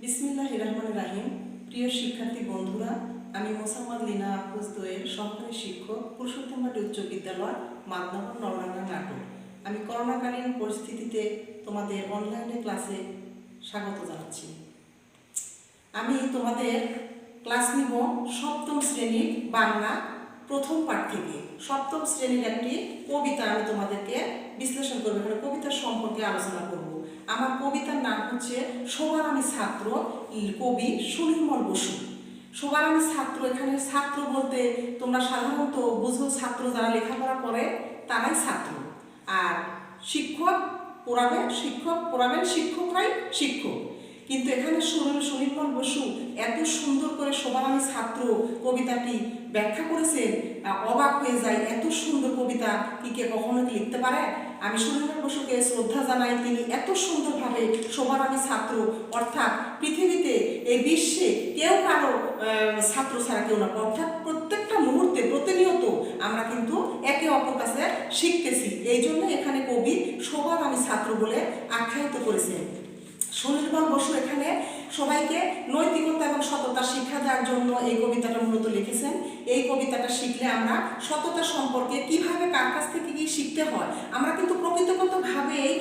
বিসমিল্লাহির রহমানির রহিম। প্রিয় শিক্ষার্থী বন্ধুরা, আমি মোসাম্মদ লিনা আফরোজ দোয়েল, সহকারী শিক্ষক, পুরুষোত্তমবাটি উচ্চ বিদ্যালয়, মাদনগর, নওগাঁ, নাটোর। আমি করোনাকালীন পরিস্থিতিতে তোমাদের অনলাইনে ক্লাসে স্বাগত জানাচ্ছি। আমি তোমাদের ক্লাস নিব সপ্তম শ্রেণীর বাংলা প্রথম পাঠ থেকে। সপ্তম শ্রেণীর একটি কবিতা আমি তোমাদেরকে বিশ্লেষণ করবো, এখানে কবিতার সম্পর্কে আলোচনা করব। আমার কবিতার নাম হচ্ছে সবার আমি ছাত্র, কবি সুনির্মল বসু। সবার আমি ছাত্র, এখানে ছাত্র বলতে তোমরা সাধারণত বুঝো ছাত্র যারা লেখাপড়া করে তারাই ছাত্র, আর শিক্ষক পড়াবেন, শিক্ষকরাই শিক্ষক। কিন্তু এখানে সুনির্মল বসু এত সুন্দর করে সবার আমি ছাত্র কবিতাটি ব্যাখ্যা করেছেন, অবাক হয়ে যায়। এত সুন্দর কবিতা কি কে কখনো লিখতে পারে? আমি সুনির্মল বসুকে শ্রদ্ধা জানাই। তিনি এত সুন্দরভাবে সবার আমি ছাত্র, অর্থাৎ পৃথিবীতে এই বিশ্বে কেউ কারো ছাত্র ছাড়া কেউ না, অর্থাৎ প্রত্যেকটা মুহূর্তে প্রতিনিয়ত আমরা কিন্তু একে অপর কাছে শিখতেছি। এই জন্য এখানে কবি সবার আমি ছাত্র বলে আখ্যায়িত করেছেন। সুনির্মল বসু এখানে সবাইকে নৈতিকতা এবং সততা শিক্ষা দেওয়ার জন্য এই কবিতাটা মূলত লিখেছেন। এই কবিতাটা শিখলে আমরা সততা সম্পর্কে কিভাবে কার কাছ থেকে কি শিখতে হয়, আমরা কিন্তু প্রকৃতিগতভাবেই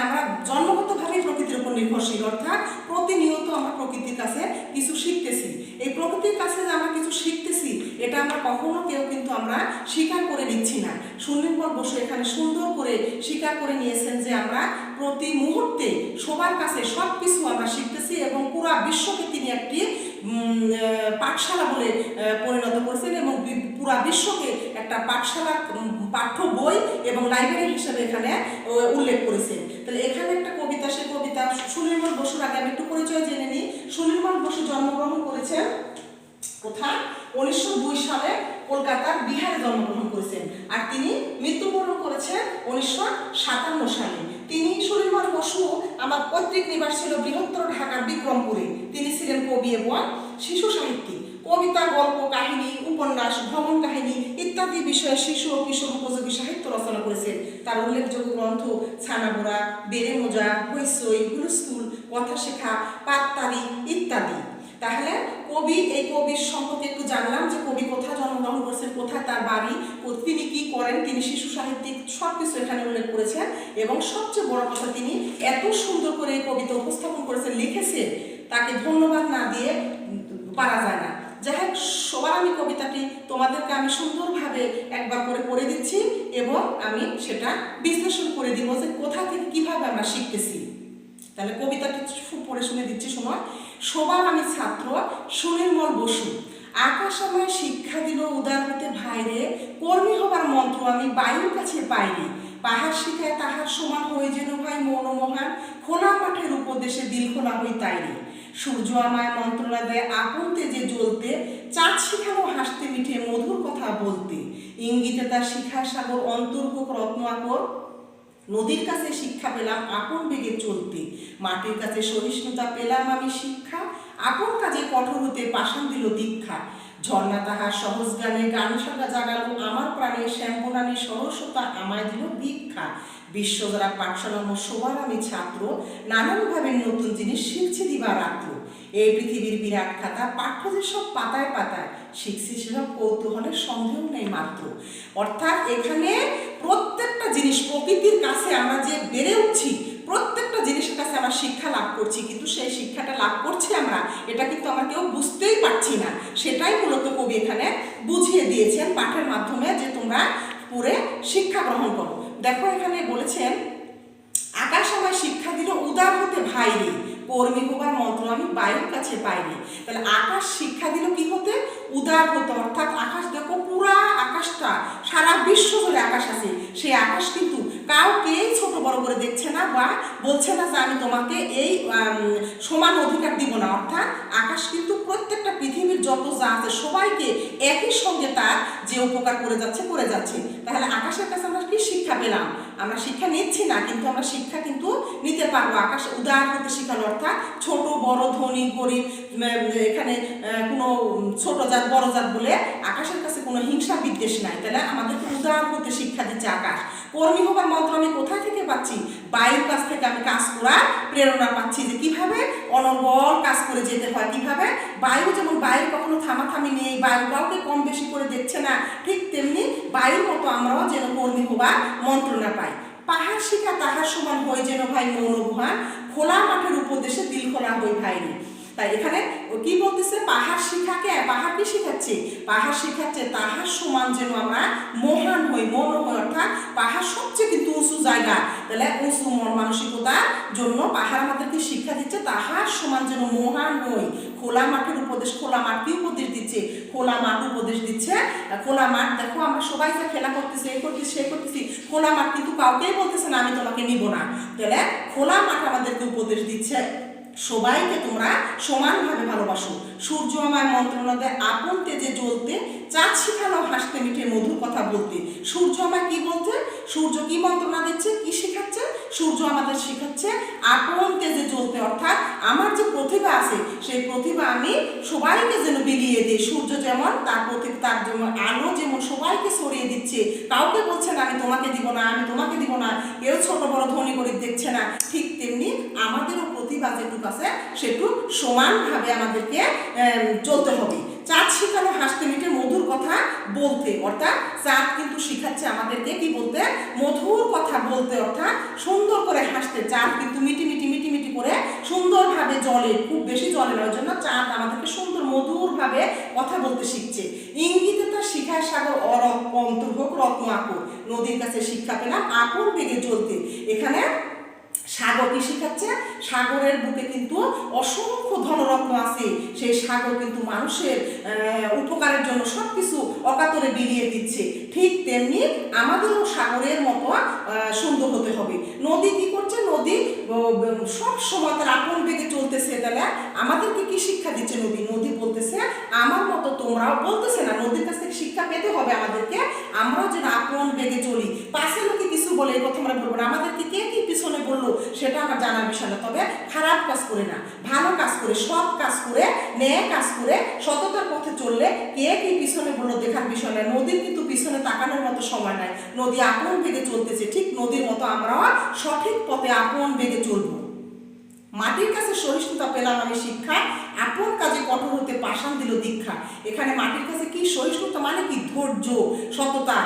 আমরা জন্মগতভাবেই প্রকৃতির উপর নির্ভরশীল, অর্থাৎ প্রতিনিয়ত আমরা প্রকৃতির কাছে কিছু শিখতেছি। এই প্রকৃতির কাছে যে আমরা কিছু শিখতেছি এটা আমরা কখনো কেউ কিন্তু আমরা স্বীকার করে নিচ্ছি না। সুনির্মল বসু এখানে সুন্দর করে স্বীকার করে নিয়েছেন যে আমরা প্রতি মুহূর্তে সবার কাছে সব কিছু আমরা শিখতেছি, এবং পুরা বিশ্বকে তিনি একটি পাঠশালা বলে পরিণত করেছেন, এবং পুরা বিশ্বকে একটা পাঠশালা, পাঠ্য বই এবং লাইব্রেরি হিসেবে এখানে উল্লেখ করেছেন। তাহলে এখানে একটা কবিতা, সে কবিতা সুনির্মল বসুর আগে আমি একটু পরিচয় জেনে নিই। সুনির্মল বসু জন্মগ্রহণ করেছেন কোথায়? 1902 সালে কলকাতার বিহারে জন্মগ্রহণ করেছেন, আর তিনি মৃত্যুবরণ করেছেন 1957 সালে। তিনি সুনির্মল বসু আমার পৈতৃক নিবাস ছিল বৃহত্তর ঢাকার বিক্রমপুরে। তিনি ছিলেন কবি এবং শিশু সাহিত্যিক। কবিতা, গল্প, কাহিনী, উপন্যাস, ভ্রমণ কাহিনী ইত্যাদি বিষয়ে শিশু ও কিশোর উপযোগী সাহিত্য রচনা করেছেন। তার উল্লেখযোগ্য গ্রন্থ ছানাবোড়া, বেড়ে মোজা, হইচই, হুলস্থুল, কথা শেখা, পাততাড়ি ইত্যাদি। তাহলে এই কবির সম্পর্কে একটু জানলাম যে কবি কোথায় জন্মগ্রহণ করেছেন, কোথায় তার বাড়ি, তিনি কি করেন, তিনি শিশু সাহিত্যিক, সব কিছু এখানে উল্লেখ করেছেন। এবং সবচেয়ে বড় কথা, তিনি এত সুন্দর করে এই কবিতা উপস্থাপন করেছেন, লিখেছেন, তাকে ধন্যবাদ না দিয়ে পারা যায় না। যাই হোক, সবার আমি কবিতাটি তোমাদেরকে আমি সুন্দরভাবে একবার করে পড়ে দিচ্ছি, এবং আমি সেটা বিশ্লেষণ করে দিব যে কোথা থেকে কিভাবে আমরা শিখতেছি। তাহলে কবিতাটি পড়ে শুনে দিচ্ছি, শোনো। সবার আমি ছাত্র, সুনির্মল বসু। আকাশ আমায় শিক্ষা দিল উদার হতে ভাইরে, কর্মী হবার মন্ত্র আমি বায়ুর কাছে পাইনি। পাহাড় শিখায় তাহার সমান হয়ে যেন ভাই মনোমহান, খোলা মাঠের উপদেশে দিল খোলা হই তাইরে। সূর্য আমায় মন্ত্রণা দেয় আপন তেজে জ্বলতে, চাঁদ শিখানো হাসতে মিঠে মধুর কথা বলতে। ইঙ্গিতে তার শিখার সাগর অন্তর্ভুক রত্ন আকর, নদীর কাছে শিক্ষা পেলাম আপন বেগে চলতে। মাটির কাছে সহিষ্ণুতা পেলাম আমি শিক্ষা, আপন কাজে কঠোর হতে পাষাণ দিল দীক্ষা। ঝর্ণা তাহার সহজ গানে গান সাগা জাগালো আমার প্রাণে, শ্যাম্পনানি সরস্বতা আমায় দিল দীক্ষা। বিশ্বজোড়া পাঠশালা সবার আমি ছাত্র, নানানভাবে নতুন জিনিস শিখছি দিবা রাত্র। এই পৃথিবীর বিরাট খাতা, পাঠ্য যেসব পাতায় পাতায়, শিখছি সেসব কৌতূহলের সন্দেহ নেই মাত্র। অর্থাৎ এখানে প্রত্যেকটা জিনিস প্রকৃতির কাছে আমরা যে বেড়ে উঠছি, প্রত্যেকটা জিনিসের কাছে আমরা শিক্ষা লাভ করছি, কিন্তু সেই শিক্ষাটা লাভ করছি আমরা, এটা কিন্তু আমরা কেউ বুঝতেই পারছি না। সেটাই মূলত কবি এখানে বুঝিয়ে দিয়েছেন পাঠের মাধ্যমে, যে তোমরা পড়ে শিক্ষা গ্রহণ করো। দেখো এখানে বলেছেন, আকাশ আমায় শিক্ষা দিল উদার হতে ভাইরে, কর্মী হবার মন্ত্র আমি বায়ুর কাছে পাইনি। তাহলে আকাশ শিক্ষা দিল কি হতে? উদার হতে। অর্থাৎ আকাশ, দেখো পুরা আকাশটা, সারা বিশ্ব জুড়ে আকাশ আছে, সেই আকাশ কিন্তু কাউকেই ছোট বড় করে দেখছে না, বা বলছে না যে আমি তোমাকে এই সমান অধিকার দিব না। অর্থাৎ আকাশ কিন্তু প্রত্যেকটা পৃথিবীর যত যা আছে সবাইকে একই সঙ্গে তার যে উপকার করে যাচ্ছে। তাহলে আকাশের কাছে আমরা কি শিক্ষা পেলাম? আমরা শিক্ষা নিচ্ছি না, কিন্তু আমরা শিক্ষা কিন্তু নিতে পারবো। আকাশ উদার হতে শিখানো, অর্থাৎ ছোট বড়, ধনী গরিব, এখানে কোনো ছোট জাত বড় জাত বলে আকাশের কাছে কোনো হিংসা বিদ্বেষ নাই। তাহলে আমাদেরকে উদার হতে শিক্ষা দিচ্ছে আকাশ। কর্মী হবার মন্ত্র আমি কোথায় থেকে পাচ্ছি? বায়ুর কাছ থেকে আমি কাজ করার প্রেরণা পাচ্ছি, যে কিভাবে অনর্গল কাজ করে যেতে হয়, কিভাবে বায়ু, যেমন বায়ুর কখনো থামাথামি নেই, বায়ু কাউকে কম বেশি করে দেখছে না, ঠিক তেমনি বায়ুর মতো আমরাও যেন কর্মী হবার মন্ত্রণা পাই। পাহাড় শিখা তাহার সমান হয় যেন ভাই মৌনগুহান, খোলা মাঠের উপদেশে দিল খোলা হই ভাইরে। তাই এখানে কি বলতেছে? পাহাড় শিখাকে, পাহাড় কি শিখাচ্ছে? পাহাড় শিখাচ্ছে তাহার সমান যেন আমরা মহান হই, মৌন হই, অর্থাৎ পাহাড় সবচেয়ে কিন্তু উঁচু জায়গা, তাহলে উঁচু মন মানসিকতার জন্য পাহাড় আমাদেরকে শিক্ষা দিচ্ছে তাহার সমান যেন মহান হই। খোলা মাঠের উপদেশ, খোলা মাঠ কি উপদেশ দিচ্ছে? খোলা মাঠ উপদেশ দিচ্ছে। খোলা মাঠ, দেখো আমরা সবাই যে খেলা করতেছি, এই করতেছি, সে করতেছি, খোলা মাঠ কিন্তু কাউকেই বলতেছে না আমি তোমাকে নিব না। তাহলে খোলা মাঠ আমাদেরকে উপদেশ দিচ্ছে সবাইকে তোমরা সমানভাবে ভালোবাসো। সূর্য আমায় মন্ত্রণা দেয় আপন তেজে জ্বলতে, চাঁদ শিখানো হাসতে মিঠে মধুর কথা বলতে। সূর্য আমায় কি বলতে? সূর্য কি মন্ত্রণা দিচ্ছে, কি শিখাচ্ছে? সূর্য আমাদের শিখাচ্ছে আপন তেজে জ্বলতে, অর্থাৎ আমার যে প্রতিভা আছে সেই প্রতিভা আমি সবাইকে যেন বিলিয়ে দিই। সূর্য যেমন তার প্রতিভা, তার যেমন আলো যেমন সবাইকে ছড়িয়ে দিচ্ছে, কাউকে বলছে না আমি তোমাকে দিব না, আমি তোমাকে দিব না, কেউ ছোট বড় ধনী গরিব দেখছে না, ঠিক তেমনি আমাদেরও প্রতিভা যেটুকু আছে সেটু সমানভাবে আমাদেরকে চলতে হবে। চাঁদ শিখানো হাসতে মিটে মধুর কথা বলতে, অর্থাৎ চাঁদ কিন্তু শিখাচ্ছে আমাদেরকে কি বলতে? মধুর কথা বলতে, অর্থাৎ সুন্দর করে হাসতে। চাঁদ কিন্তু মিটি মিটি মিটি মিটি করে সুন্দরভাবে জ্বলে, খুব বেশি জ্বলে না, ওই জন্য চাঁদ আমাদেরকে সুন্দর মধুরভাবে কথা বলতে শিখছে। ইঙ্গিতে তার শিখায় সাগর অন্তর্ভোগ রত্ন আকর, নদীর কাছে শিক্ষা পেলাম আপন বেগে জ্বলতে। এখানে সাগর কি শিখাচ্ছে? সাগরের বুকে কিন্তু অসংখ্য ধনরত্ন আছে, সেই সাগর কিন্তু মানুষের উপকারের জন্য সব কিছু অকাতরে বিলিয়ে দিচ্ছে। ঠিক তেমনি আমাদেরও সাগরের মতো সুন্দর হতে হবে। নদী কি করছে? নদী সব সময় তার আপন বেগে চলতেছে, তাহলে আমাদেরকে কি শিক্ষা দিচ্ছে নদী? নদী বলতেছে আমার মতো তোমরাও, বলতেছে না, নদীর কাছ থেকে শিক্ষা পেতে হবে আমাদেরকে, আমরাও যেন আপন বেগে চলি। পাশে লোকে কিছু বলে এই কথা আমরা বলবো না, আমাদেরকে কে কি পিছনে বললো সেটা আমার জানার বিষয় না, তবে খারাপ কাজ করে না, ভালো কাজ করে, সৎ কাজ করে, ন্যায় কাজ করে, সততার পথে চললে কে কি পিছনে বললো দেখার বিষয় না। নদীর কিন্তু পিছনে তাকানোর মতো সময় নাই, নদী আপন বেগে চলতেছে, ঠিক নদীর মতো আমরাও সঠিক পথে আপন বেগে চলবো। মাটির কাছে সহিষ্ণুতা পেলাম আমি শিক্ষা, আপন কাজে কঠোর হতে পাষাণ দিল দীক্ষা। এখানে মাটির কাছে কি সহিষ্ণুতা মানে কি? ধৈর্য, সততা,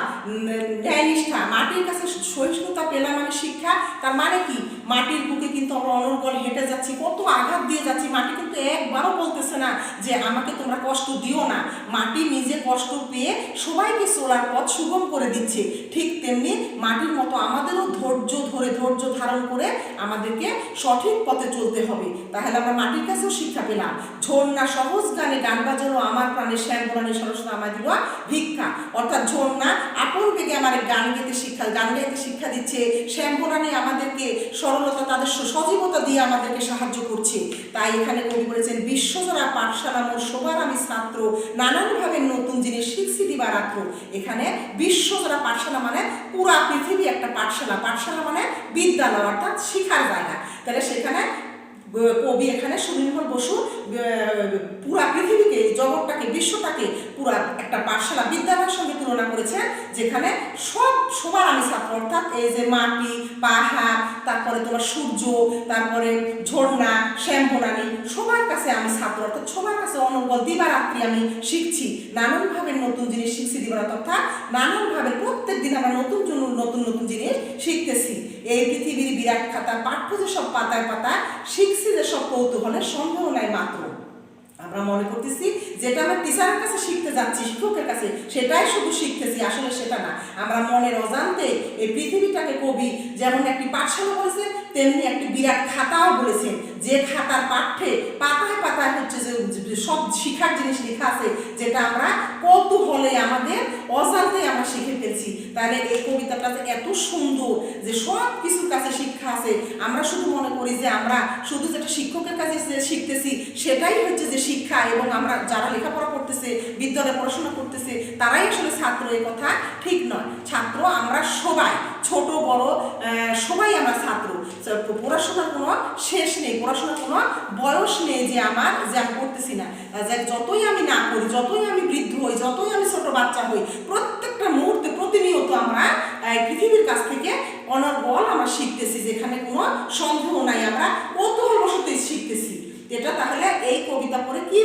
ন্যায়নিষ্ঠা। মাটির কাছে সহিষ্ণুতা পেলাম আমি শিক্ষা, তার মানে কি? মাটির বুকে কিন্তু আমরা অনর্গল হেঁটে যাচ্ছি, কত আঘাত দিয়ে যাচ্ছি, মাটি কিন্তু একবারও বলতেছে না যে আমাকে তোমরা কষ্ট দিও না। মাটি নিজে কষ্ট পেয়ে সবাইকে চলার পথ সুগম করে দিচ্ছে। ঠিক তেমনি মাটির মতো আমাদেরও ধৈর্য ধরে, ধৈর্য ধারণ করে আমাদেরকে সঠিক পথে চলতে হবে। তাহলে আমরা মাটির কাছেও শিক্ষা পেলাম। ঝর্ণা সহজ গানে গান বাজানো আমার প্রাণে, শ্যাম বরানে সরস্বতী আমার দিল ভিক্ষা, অর্থাৎ ঝর্ণা আপন বেগে আমার গান গাইতে শিক্ষা দিচ্ছে। শ্যাম বরানে আমাদেরকে সরলতা, তাদের সজীবতা দিয়ে আমাদেরকে সাহায্য করছে। তাই এখানে কবি বলেছেন বিশ্বজোড়া পাঠশালা মোর সবার আমি ছাত্র, নানানভাবে নতুন জিনিস শিখছি দিবারাত্র। এখানে বিশ্বজোড়া পাঠশালা মানে পুরা পৃথিবী একটা পাঠশালা, পাঠশালা মানে বিদ্যালয়, অর্থাৎ শিখার জায়গা। তাহলে সেখানে কবি এখানে সুনির্মল বসু পুরা পৃথিবীকে, জগৎটাকে, বিশ্বটাকে পুরা একটা পাঠশালা, বিদ্যালয়ের সঙ্গে তুলনা করেছেন, যেখানে সবার আমি ছাত্র, অর্থাৎ এই যে মাটি, পাহাড়, তারপরে তোমার সূর্য, তারপরে ঝর্ণা, শ্যামবনানী, সবার কাছে আমি ছাত্র, অর্থাৎ সবার কাছে অনর্গল দিবারাত্রি আমি শিখছি, নানানভাবে নতুন জিনিস শিখছি দিবারাত্রি, অর্থাৎ নানানভাবে প্রত্যেক দিন আমরা নতুন নতুন জিনিস শিখতেছি। এই পৃথিবীর বিরাট খাতা, পাঠ্য যেসব পাতায় পাতায় শিখছি যেসব কৌতূহলের সন্দেহ নাই মাত্র। আমরা মনে করতেছি যেটা আমরা টিচারের কাছে শিখতে যাচ্ছি, শিক্ষকের কাছে, সেটাই শুধু শিখতেছি, আসলে সেটা না। আমরা মনের অজান্তে এই পৃথিবীটাকে কবি যেমন একটি পাঠশালা বলেছে, তেমনি একটি বিরাট খাতাও বলেছেন, যে খাতার পাঠ্যে পাতায় পাতায় হচ্ছে যে সব শিখার জিনিস লেখা আছে, যেটা আমরা কৌতূহলে আমাদের অজান্তে আমরা শিখে ফেলছি। তাহলে এই কবিতাটা এত সুন্দর যে সব কিছুর কাছে শিক্ষা আছে। আমরা শুধু মনে করি যে আমরা শুধু যেটা শিক্ষকের কাছে শিখতেছি সেটাই হচ্ছে যে শিক্ষা, এবং আমরা যারা লেখাপড়া করতেছে, বিদ্যালয়ে পড়াশোনা করতেছে, তারাই আসলে ছাত্র, এই কথা ঠিক নয়। ছাত্র আমরা সবাই, ছোট বড় সবাই আমরা ছাত্র। পড়াশোনার কোনো শেষ নেই, পড়াশোনার কোনো বয়স নেই যে আমি করতেছি না। যতই আমি না করি, যতই আমি বৃদ্ধ হই, যতই আমি ছোট বাচ্চা হই, প্রত্যেকটা মুহূর্তে প্রতিনিয়ত আমরা পৃথিবীর কাছ থেকে অনর্গল আমরা শিখতেছি, যেখানে কোনো সন্দেহ নাই, আমরা কৌতূহলবশতই শিখতেছি। এটা তাহলে এই কবিতা পড়ে কি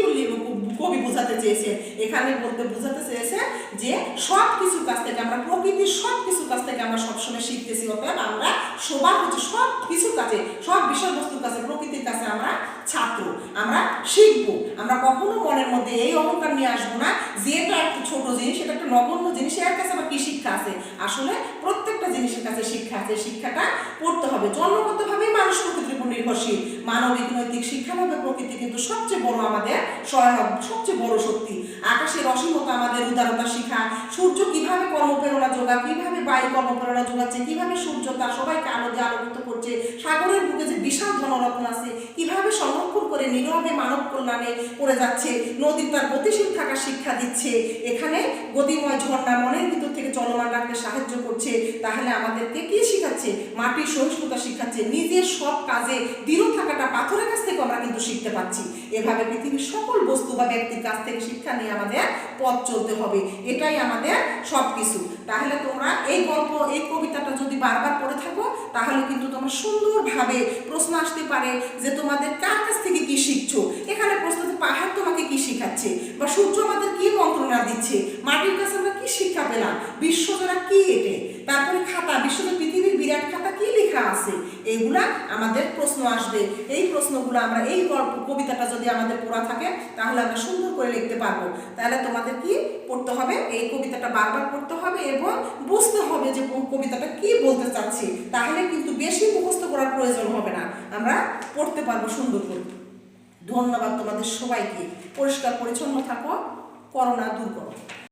কবি বোঝাতে চেয়েছে? এখানে বোঝাতে চেয়েছে যে সব কিছুর কাছ থেকে আমরা, প্রকৃতির সব কিছুর কাছ থেকে আমরা সবসময় শিখতেছি। অতএব আমরা সবার হচ্ছে সব কিছুর কাছে, সব বিষয়বস্তুর কাছে, প্রকৃতির কাছে আমরা ছাত্র, আমরা শিখবো। আমরা কখনো মনের মধ্যে এই অহংকার নিয়ে আসবো না যে এটা একটা ছোট জিনিস, এটা একটা নগণ্য জিনিস, এর কাছে আবার কি শিক্ষা আছে। আসলে প্রত্যেকটা জিনিসের কাছে শিক্ষা আছে, শিক্ষাটা পড়তে হবে। জন্মগতভাবেই মানুষ প্রকৃতির উপর নির্ভরশীল। মানবিক নৈতিক শিক্ষাভাবে প্রকৃতি কিন্তু সবচেয়ে বড় আমাদের সহায়ক, সবচেয়ে বড় শক্তি। আকাশের অসীমতা আমাদের উদারতা শিখায়, সূর্য কিভাবে কর্মপ্রেরণা যোগায়, কিভাবে বায়ু কর্মপ্রেরণা যোগাচ্ছে, কিভাবে সূর্য তার সবাইকে আলো দিয়ে আলোকিত করছে, সাগরের বুকে যে বিশাল ধনরত্ন আছে কিভাবে সংরক্ষণ করে নীরবে মানব কল্যাণে করে যাচ্ছে, নদী তার গতিশীল থাকার শিক্ষা দিচ্ছে, এখানে গতিময় ঝর্ণা মনের ভিতর থেকে চলমান রাখতে সাহায্য করছে। তাহলে আমাদেরকে কি শিখাচ্ছে? মাটির সহিষ্ণুতা শিখাচ্ছে, নিজের সব কাজে দৃঢ় থাকাটা পাথরের কাছ থেকে আমরা কিন্তু শিখতে পাচ্ছি। এভাবে পৃথিবীর সকল বস্তু বা ব্যক্তির কাছ থেকে শিক্ষা নিয়ে আমাদের পথ চলতে হবে, এটাই আমাদের সব কিছু। তাহলে তোমরা এই গল্প, এই কবিতাটা যদি বারবার পড়ে থাকো তাহলে কিন্তু তোমরা সুন্দরভাবে প্রশ্ন আসতে পারে যে তোমাদের কার কাছ থেকে কি শিখছো। এখানে প্রশ্ন, পাহাড় তোমাকে কি শিখাচ্ছে, বা সূর্য আমাদের কি মন্ত্রণা দিচ্ছে, মাটির কাছে আমরা কি শিক্ষা পেলাম, বিশ্বজোড়া কি এটে, তারপরে খাতা, বিশ্বজোড়া পৃথিবীর বিরাট খাতা কি লেখা আছে, এগুলা আমাদের প্রশ্ন আসবে। এই প্রশ্নগুলো আমরা, এই গল্প কবিতাটা যদি আমাদের পড়া থাকে তাহলে আমরা সুন্দর করে লিখতে পারবো। তাহলে তোমাদের কি পড়তে হবে? এই কবিতাটা বারবার পড়তে হবে এবং বুঝতে হবে যে কবিতাটা কি বলতে চাচ্ছে। তাহলে কিন্তু বেশি মুখস্থ করার প্রয়োজন হবে না, আমরা পড়তে পারবো সুন্দর করে। ধন্যবাদ তোমাদের সবাইকে। পরিষ্কার পরিচ্ছন্ন থাকো, করোনা দূর করো।